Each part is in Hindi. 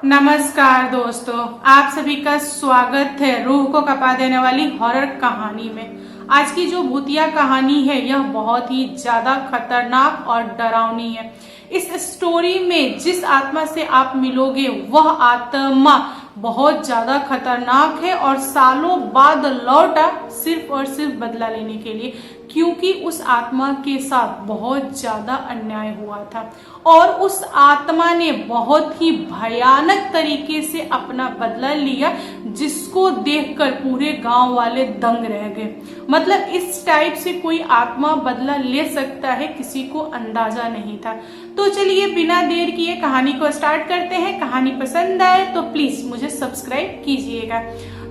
नमस्कार दोस्तों, आप सभी का स्वागत है रूह को कपा देने वाली हॉरर कहानी में। आज की जो भूतिया कहानी है यह बहुत ही ज्यादा खतरनाक और डरावनी है। इस स्टोरी में जिस आत्मा से आप मिलोगे वह आत्मा बहुत ज्यादा खतरनाक है और सालों बाद लौटा सिर्फ और सिर्फ बदला लेने के लिए, क्योंकि उस आत्मा के साथ बहुत ज्यादा अन्याय हुआ था और उस आत्मा ने बहुत ही भयानक तरीके से अपना बदला लिया, जिसको देखकर पूरे गांव वाले दंग रह गए। मतलब इस टाइप से कोई आत्मा बदला ले सकता है, किसी को अंदाजा नहीं था। तो चलिए बिना देर किए कहानी को स्टार्ट करते हैं। कहानी पसंद आए तो प्लीज मुझे सब्सक्राइब कीजिएगा।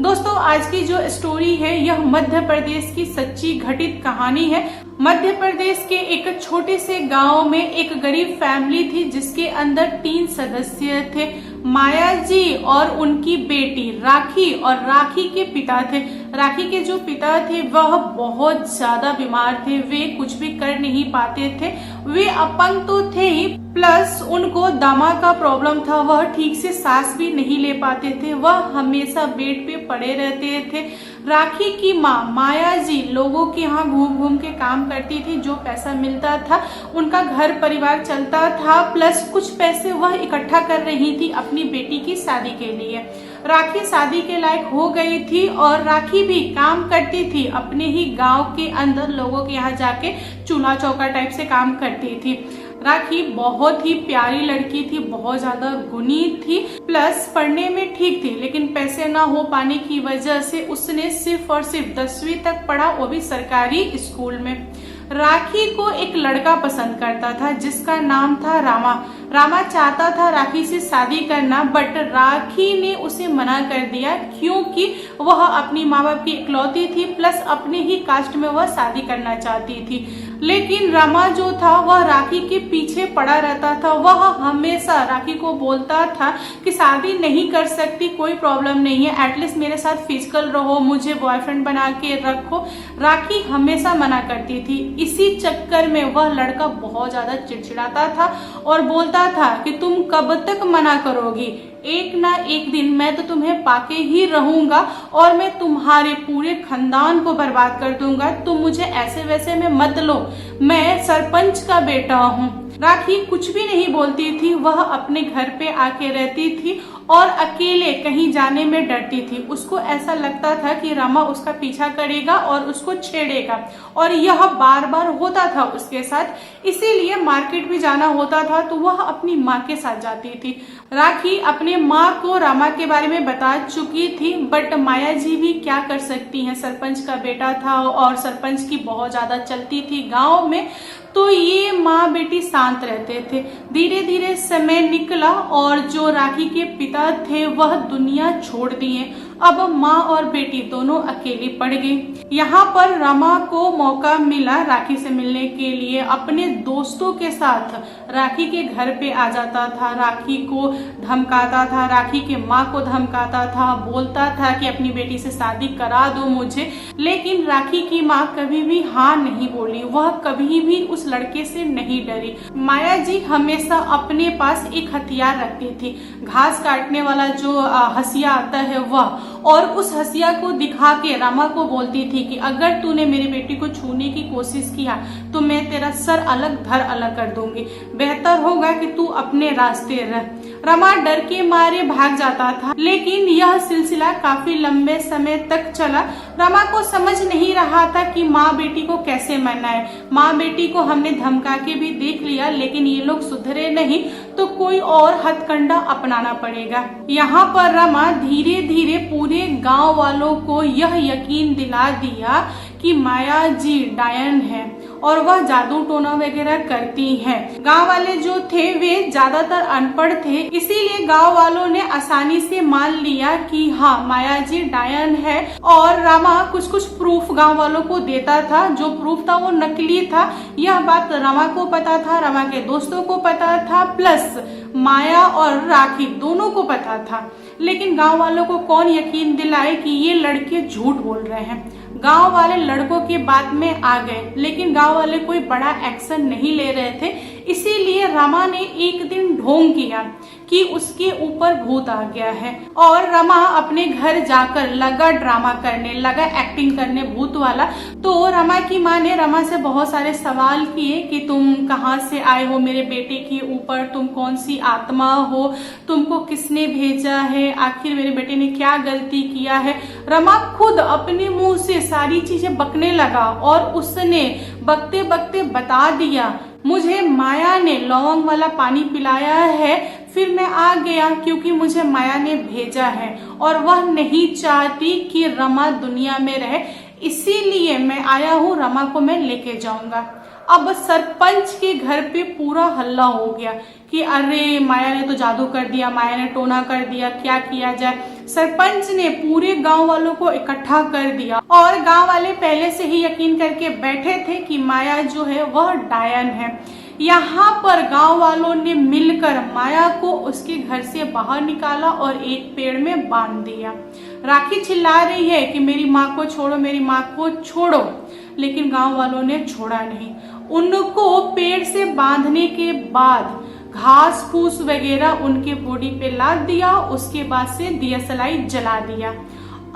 दोस्तों, आज की जो स्टोरी है यह मध्य प्रदेश की सच्ची घटित कहानी है। मध्य प्रदेश के एक छोटे से गांव में एक गरीब फैमिली थी, जिसके अंदर 3 सदस्य थे। माया जी और उनकी बेटी राखी और राखी के पिता थे। राखी के जो पिता थे वह बहुत ज्यादा बीमार थे, वे कुछ भी कर नहीं पाते थे। वे अपंग तो थे ही, प्लस उनको दमा का प्रॉब्लम था, वह ठीक से सांस भी नहीं ले पाते थे, वह हमेशा बेड पे पड़े रहते थे। राखी की माँ माया जी लोगों के यहाँ घूम घूम के काम करती थी, जो पैसा मिलता था उनका घर परिवार चलता था, प्लस कुछ पैसे वह इकट्ठा कर रही थी अपनी बेटी की शादी के लिए। राखी शादी के लायक हो गई थी और राखी भी काम करती थी अपने ही गांव के अंदर, लोगों के यहाँ जाके चूल्हा चौका टाइप से काम करती थी। राखी बहुत ही प्यारी लड़की थी, बहुत ज्यादा गुणी थी, प्लस पढ़ने में ठीक थी, लेकिन पैसे ना हो पाने की वजह से उसने सिर्फ और सिर्फ 10वीं तक पढ़ा, वो भी सरकारी स्कूल में। राखी को एक लड़का पसंद करता था जिसका नाम था रामा। रामा चाहता था राखी से शादी करना, बट राखी ने उसे मना कर दिया, क्योंकि वह अपनी माँ बाप की इकलौती थी, प्लस अपने ही कास्ट में वह शादी करना चाहती थी। लेकिन रमा जो था वह राखी के पीछे पड़ा रहता था। वह हमेशा राखी को बोलता था कि शादी नहीं कर सकती, कोई प्रॉब्लम नहीं है, एटलीस्ट मेरे साथ फिजिकल रहो, मुझे बॉयफ्रेंड बना के रखो। राखी हमेशा मना करती थी। इसी चक्कर में वह लड़का बहुत ज्यादा चिड़चिड़ाता था और बोलता था कि तुम कब तक मना करोगी, एक ना एक दिन मैं तो तुम्हें पाके ही रहूंगा और मैं तुम्हारे पूरे खानदान को बर्बाद कर दूंगा, तुम मुझे ऐसे वैसे में मत लो, मैं सरपंच का बेटा हूँ। राखी कुछ भी नहीं बोलती थी, वह अपने घर पे आके रहती थी और अकेले कहीं जाने में डरती थी। उसको ऐसा लगता था कि रमा उसका पीछा करेगा और उसको छेड़ेगा, और यह बार बार होता था उसके साथ। इसीलिए मार्केट भी जाना होता था तो वह अपनी माँ के साथ जाती थी। राखी अपने माँ को रमा के बारे में बता चुकी थी, बट माया जी भी क्या कर सकती हैं, सरपंच का बेटा था और सरपंच की बहुत ज्यादा चलती थी गांव में, तो ये माँ बेटी शांत रहते थे। धीरे धीरे समय निकला और जो राखी के पिता थे वह दुनिया छोड़ दिए। अब माँ और बेटी दोनों अकेली पड़ गई। यहाँ पर रमा को मौका मिला राखी से मिलने के लिए। अपने दोस्तों के साथ राखी के घर पे आ जाता था, राखी को धमकाता था, राखी के माँ को धमकाता था, बोलता था कि अपनी बेटी से शादी करा दो मुझे। लेकिन राखी की माँ कभी भी हाँ नहीं बोली, वह कभी भी उस लड़के से नहीं डरी। माया जी हमेशा अपने पास एक हथियार रखती थी, घास काटने वाला जो हंसिया आता है वह, और उस हंसिया को दिखा के रमा को बोलती थी कि अगर तूने मेरी बेटी को छूने की कोशिश किया तो मैं तेरा सर अलग धर अलग कर दूंगी, बेहतर होगा कि तू अपने रास्ते रह। रमा डर के मारे भाग जाता था, लेकिन यह सिलसिला काफी लंबे समय तक चला। रमा को समझ नहीं रहा था कि माँ बेटी को कैसे मनाए। माँ बेटी को हमने धमका के भी देख लिया, लेकिन ये लोग सुधरे नहीं, तो कोई और हथकंडा अपनाना पड़ेगा। यहाँ पर रमा धीरे धीरे पूरे गांव वालों को यह यकीन दिला दिया कि माया जी डायन है और वह जादू टोना वगैरह करती हैं। गांव वाले जो थे वे ज्यादातर अनपढ़ थे, इसीलिए गांव वालों ने आसानी से मान लिया कि हाँ माया जी डायन है। और रमा कुछ कुछ प्रूफ गांव वालों को देता था, जो प्रूफ था वो नकली था। यह बात रमा को पता था, रमा के दोस्तों को पता था, प्लस माया और राखी दोनों को पता था। लेकिन गांव वालों को कौन यकीन दिलाए कि ये लड़के झूठ बोल रहे हैं। गांव वाले लड़कों के बात में आ गए, लेकिन गांव वाले कोई बड़ा एक्शन नहीं ले रहे थे। इसीलिए रमा ने एक दिन ढोंग किया कि उसके ऊपर भूत आ गया है। और रमा अपने घर जाकर लगा ड्रामा करने लगा, एक्टिंग करने भूत वाला। तो रमा की माँ ने रमा से बहुत सारे सवाल किए कि तुम कहाँ से आए हो मेरे बेटे के ऊपर, तुम कौन सी आत्मा हो, तुमको किसने भेजा है, आखिर मेरे बेटे ने क्या गलती किया है। रमा खुद अपने मुंह से सारी चीजें बकने लगा और उसने बकते बकते बता दिया, मुझे माया ने लौंग वाला पानी पिलाया है, फिर मैं आ गया क्योंकि मुझे माया ने भेजा है और वह नहीं चाहती कि रमा दुनिया में रहे, इसीलिए मैं आया हूँ, रमा को मैं लेके जाऊंगा। अब सरपंच के घर पे पूरा हल्ला हो गया कि अरे माया ने तो जादू कर दिया, माया ने टोना कर दिया, क्या किया जाए। सरपंच ने पूरे गांव वालों को इकट्ठा कर दिया और गांव वाले पहले से ही यकीन करके बैठे थे कि माया जो है वह डायन है। यहाँ पर गांव वालों ने मिलकर माया को उसके घर से बाहर निकाला और एक पेड़ में बांध दिया। राखी चिल्ला रही है कि मेरी माँ को छोड़ो, मेरी माँ को छोड़ो, लेकिन गांव वालों ने छोड़ा नहीं। उनको पेड़ से बांधने के बाद घास फूस वगैरह उनके बॉडी पे लाद दिया, उसके बाद से दिया सलाई जला दिया।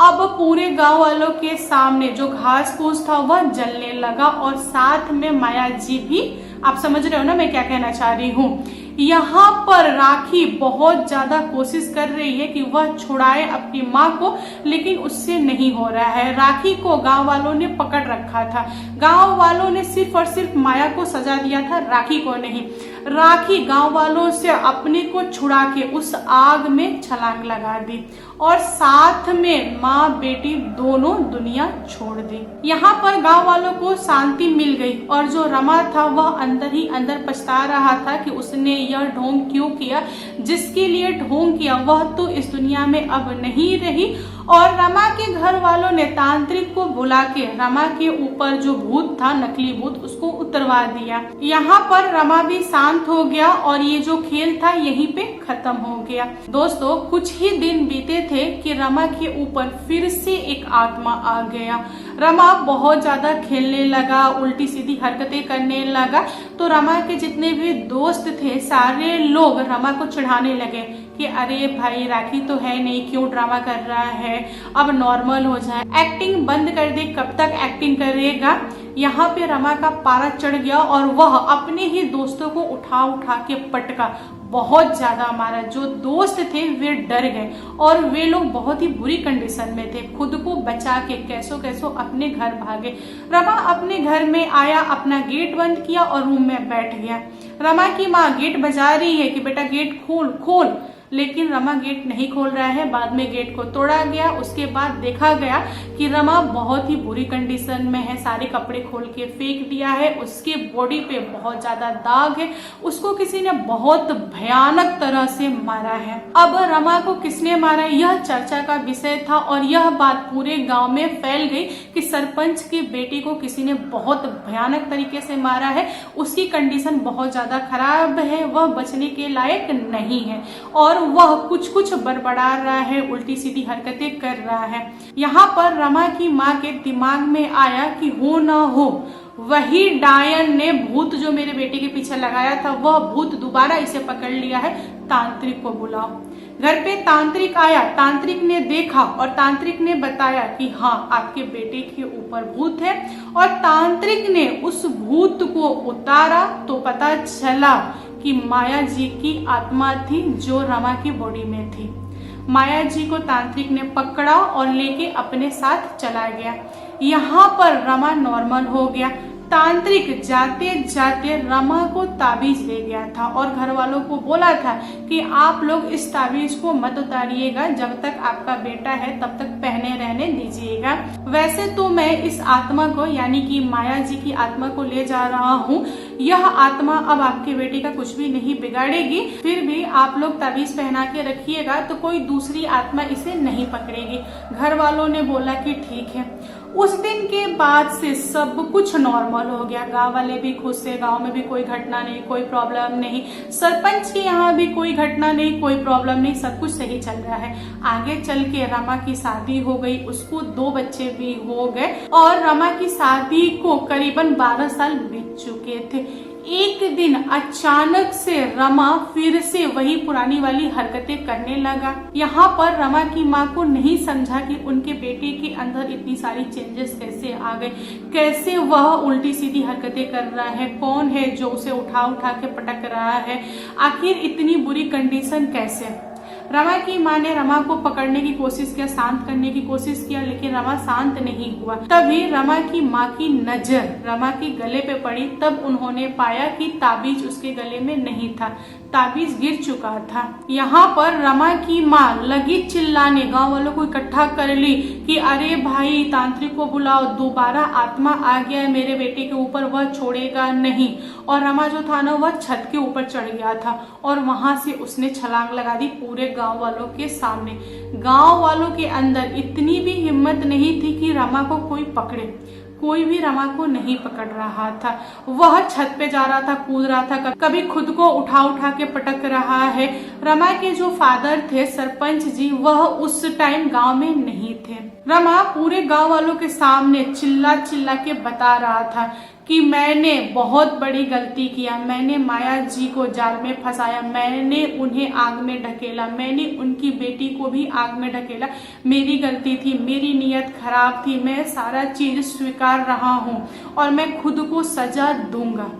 अब पूरे गांव वालों के सामने जो घास फूस था वह जलने लगा और साथ में माया जी भी। आप समझ रहे हो ना मैं क्या कहना चाह रही हूँ। यहाँ पर राखी बहुत ज्यादा कोशिश कर रही है कि वह छुड़ाए अपनी माँ को, लेकिन उससे नहीं हो रहा है। राखी को गांव वालों ने पकड़ रखा था। गांव वालों ने सिर्फ और सिर्फ माया को सजा दिया था, राखी को नहीं। राखी गांव वालों से अपने को छुड़ा के उस आग में छलांग लगा दी और साथ में माँ बेटी दोनों दुनिया छोड़ दी। यहाँ पर गांव वालों को शांति मिल गई और जो रमा था वह अंदर ही अंदर पछता रहा था कि उसने यह ढोंग क्यों किया। जिसके लिए ढोंग किया वह तो इस दुनिया में अब नहीं रही। और रमा के घर वालों ने तांत्रिक को बुला के रमा के ऊपर जो भूत था, नकली भूत, उसको उतरवा दिया। यहाँ पर रमा भी शांत हो गया और ये जो खेल था यहीं पे खत्म हो गया। दोस्तों कुछ ही दिन बीते थे कि रमा के ऊपर फिर से एक आत्मा आ गया। रमा बहुत ज्यादा खेलने लगा, उल्टी सीधी हरकतें करने लगा। तो रमा के जितने भी दोस्त थे सारे लोग रमा को चिढ़ाने लगे कि अरे भाई राखी तो है नहीं, क्यों ड्रामा कर रहा है, अब नॉर्मल हो जाए, एक्टिंग बंद कर दे, कब तक एक्टिंग करेगा। यहाँ पे रमा का पारा चढ़ गया और वह अपने ही दोस्तों को उठा उठा के पटका, बहुत ज्यादा मारा। जो दोस्त थे वे डर गए और वे लोग बहुत ही बुरी कंडीशन में थे। खुद को बचा के कैसो कैसो अपने घर भागे। रमा अपने घर में आया, अपना गेट बंद किया और रूम में बैठ गया। रमा की माँ गेट बजा रही है कि बेटा गेट खोल खोल, लेकिन रमा गेट नहीं खोल रहा है। बाद में गेट को तोड़ा गया। उसके बाद देखा गया कि रमा बहुत ही बुरी कंडीशन में है, सारे कपड़े खोल के फेंक दिया है, उसके बॉडी पे बहुत ज्यादा दाग है, उसको किसी ने बहुत भयानक तरह से मारा है। अब रमा को किसने मारा यह चर्चा का विषय था और यह बात पूरे गांव में फैल गई कि सरपंच की बेटी को किसी ने बहुत भयानक तरीके से मारा है, उसकी कंडीशन बहुत ज्यादा खराब है, वह बचने के लायक नहीं है और वह कुछ कुछ बड़बड़ा रहा है, उल्टी सीधी हरकतें कर रहा है। यहाँ पर रमा की माँ के दिमाग में आया कि हो ना हो वही डायन ने भूत जो मेरे बेटे के पीछे लगाया था, वह भूत दोबारा इसे पकड़ लिया है, तांत्रिक को बुलाओ। घर पे तांत्रिक आया, तांत्रिक ने देखा और तांत्रिक ने बताया कि हाँ आपके बेटे के ऊपर भूत है। और तांत्रिक ने उस भूत को उतारा तो पता चला कि माया जी की आत्मा थी जो रमा की बॉडी में थी। माया जी को तांत्रिक ने पकड़ा और लेके अपने साथ चला गया। यहाँ पर रमा नॉर्मल हो गया। तांत्रिक जाते जाते रमा को ताबीज ले गया था और घर वालों को बोला था कि आप लोग इस ताबीज को मत उतारिएगा, जब तक आपका बेटा है तब तक पहने रहने दीजिएगा। वैसे तो मैं इस आत्मा को यानी कि माया जी की आत्मा को ले जा रहा हूँ, यह आत्मा अब आपके बेटे का कुछ भी नहीं बिगाड़ेगी, फिर भी आप लोग ताबीज पहना के रखिएगा तो कोई दूसरी आत्मा इसे नहीं पकड़ेगी। घर वालों ने बोला कि ठीक है। उस दिन के बाद से सब कुछ नॉर्मल हो गया। गांव वाले भी खुश थे, गांव में भी कोई घटना नहीं, कोई प्रॉब्लम नहीं, सरपंच के यहाँ भी कोई घटना नहीं, कोई प्रॉब्लम नहीं, सब कुछ सही चल रहा है। आगे चल के रमा की शादी हो गई, उसको 2 बच्चे भी हो गए और रमा की शादी को करीबन 12 साल बीत चुके थे। एक दिन अचानक से रमा फिर से वही पुरानी वाली हरकतें करने लगा। यहाँ पर रमा की माँ को नहीं समझा कि उनके बेटे के अंदर इतनी सारी चेंजेस कैसे आ गए, कैसे वह उल्टी सीधी हरकतें कर रहा है, कौन है जो उसे उठा उठा के पटक रहा है, आखिर इतनी बुरी कंडीशन कैसे। रमा की माँ ने रमा को पकड़ने की कोशिश किया, शांत करने की कोशिश किया, लेकिन रमा शांत नहीं हुआ। तभी रमा की माँ की नजर रमा के गले पे पड़ी। तब उन्होंने पाया कि ताबीज उसके गले में नहीं था, ताबीज गिर चुका था। यहाँ पर रमा की माँ लगी चिल्लाने, गांव वालों को इकट्ठा कर ली कि अरे भाई तांत्रिक को बुलाओ, दोबारा आत्मा आ गया है मेरे बेटे के ऊपर, वह छोड़ेगा नहीं। और रमा जो था ना वह छत के ऊपर चढ़ गया था और वहां से उसने छलांग लगा दी पूरे गांव वालों के सामने। गांव वालों के अंदर इतनी भी हिम्मत नहीं थी कि रमा को कोई पकड़े, कोई भी रमा को नहीं पकड़ रहा था। वह छत पे जा रहा था, कूद रहा था, कभी खुद को उठा उठा के पटक रहा है। रमा के जो फादर थे सरपंच जी, वह उस टाइम गांव में नहीं थे। रमा पूरे गांव वालों के सामने चिल्ला चिल्ला के बता रहा था कि मैंने बहुत बड़ी गलती किया, मैंने माया जी को जाल में फंसाया, मैंने उन्हें आग में ढकेला, मैंने उनकी बेटी को भी आग में ढकेला, मेरी गलती थी, मेरी नीयत खराब थी, मैं सारा चीज स्वीकार रहा हूँ और मैं खुद को सजा दूंगा।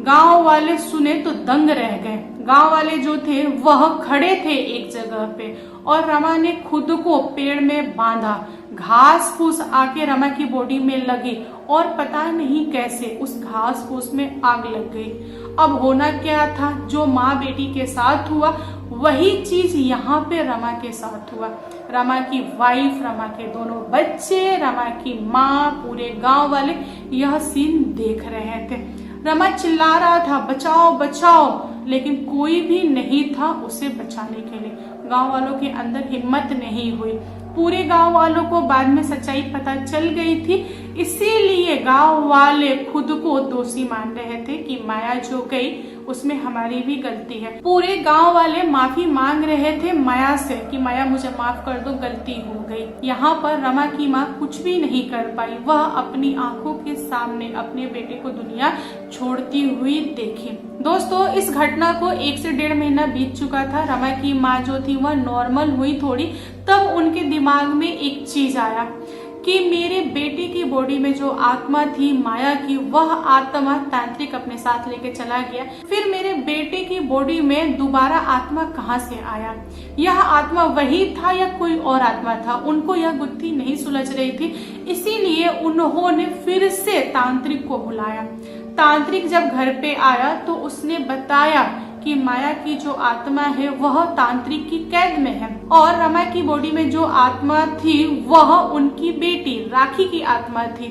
गांव वाले सुने तो दंग रह गए। गांव वाले जो थे वह खड़े थे एक जगह पे और रमा ने खुद को पेड़ में बांधा। घास फूस आके रमा की बॉडी में लगी और पता नहीं कैसे उस घास फूस में आग लग गई। अब होना क्या था, जो माँ बेटी के साथ हुआ वही चीज यहाँ पे रमा के साथ हुआ। रमा की वाइफ, रमा के दोनों बच्चे, रमा की माँ, पूरे गांव वाले यह सीन देख रहे थे। रमा चिल्ला रहा था बचाओ बचाओ, लेकिन कोई भी नहीं था उसे बचाने के लिए। गांव वालों के अंदर हिम्मत नहीं हुई। पूरे गांव वालों को बाद में सच्चाई पता चल गई थी, इसीलिए गांव वाले खुद को दोषी मान रहे थे कि माया जो गई उसमें हमारी भी गलती है। पूरे गांव वाले माफी मांग रहे थे माया से कि माया मुझे माफ कर दो, गलती हो गई। यहाँ पर रमा की माँ कुछ भी नहीं कर पाई। वह अपनी आंखों के सामने अपने बेटे को दुनिया छोड़ती हुई देखी। दोस्तों, इस घटना को 1 से 1.5 महीना बीत चुका था। रमा की माँ जो थी वह नॉर्मल हुई थोड़ी, तब उनके दिमाग में एक चीज आया कि मेरे बेटे की बॉडी में जो आत्मा थी माया की, वह आत्मा तांत्रिक अपने साथ लेके चला गया। फिर मेरे बेटे की बॉडी में दोबारा आत्मा कहाँ से आया? यह आत्मा वही था या कोई और आत्मा था? उनको यह गुत्थी नहीं सुलझ रही थी, इसीलिए उन्होंने फिर से तांत्रिक को बुलाया। तांत्रिक जब घर पे आया तो उसने बताया कि माया की जो आत्मा है वह तांत्रिक की कैद में है और रमा की बॉडी में जो आत्मा थी वह उनकी बेटी राखी की आत्मा थी।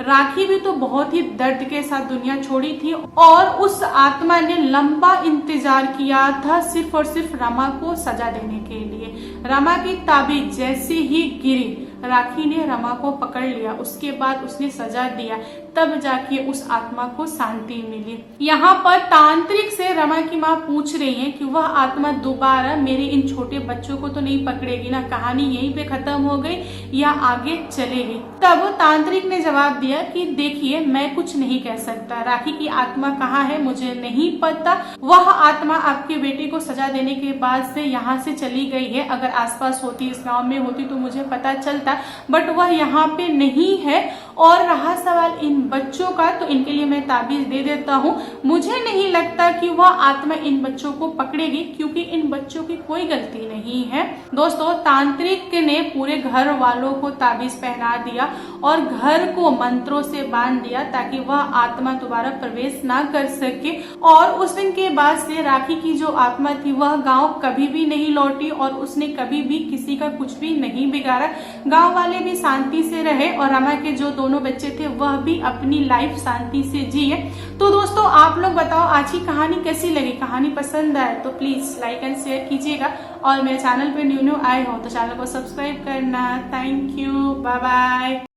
राखी भी तो बहुत ही दर्द के साथ दुनिया छोड़ी थी और उस आत्मा ने लंबा इंतजार किया था सिर्फ और सिर्फ रमा को सजा देने के लिए। रमा की ताबीज जैसे ही गिरी, राखी ने रमा को पकड़ लिया, उसके बाद उसने सजा दिया, तब जाके उस आत्मा को शांति मिली। यहाँ पर तांत्रिक से रमा की माँ पूछ रही है कि वह आत्मा दोबारा मेरे इन छोटे बच्चों को तो नहीं पकड़ेगी ना, कहानी यहीं पे खत्म हो गई या आगे चलेगी? तब तांत्रिक ने जवाब दिया कि देखिए, मैं कुछ नहीं कह सकता, राखी की आत्मा कहाँ है मुझे नहीं पता। वह आत्मा आपके बेटे को सजा देने के बाद से यहाँ से चली गई है। अगर आसपास होती, इस गाँव में होती तो मुझे पता चलता, बट वह यहाँ पे नहीं है। और रहा सवाल इन बच्चों का, तो इनके लिए मैं ताबीज दे देता हूँ। मुझे नहीं लगता कि वह आत्मा इन बच्चों को पकड़ेगी, क्योंकि इन बच्चों की कोई गलती नहीं है। दोस्तों, तांत्रिक ने पूरे घर वालों को ताबीज पहना दिया और घर को मंत्रों से बांध दिया ताकि वह आत्मा दोबारा प्रवेश ना कर सके। और उस दिन के बाद से राखी की जो आत्मा थी वह गांव कभी भी नहीं लौटी और उसने कभी भी किसी का कुछ भी नहीं बिगाड़ा। गांव वाले भी शांति से रहे और रमा के जो दोनों बच्चे थे वह भी अपनी लाइफ शांति से जिए। तो दोस्तों, आप लोग बताओ आज की कहानी कैसी लगी? कहानी पसंद आए तो प्लीज लाइक एंड शेयर कीजिएगा और मेरे चैनल पे न्यू आए हो तो चैनल को सब्सक्राइब करना। Thank you, bye bye.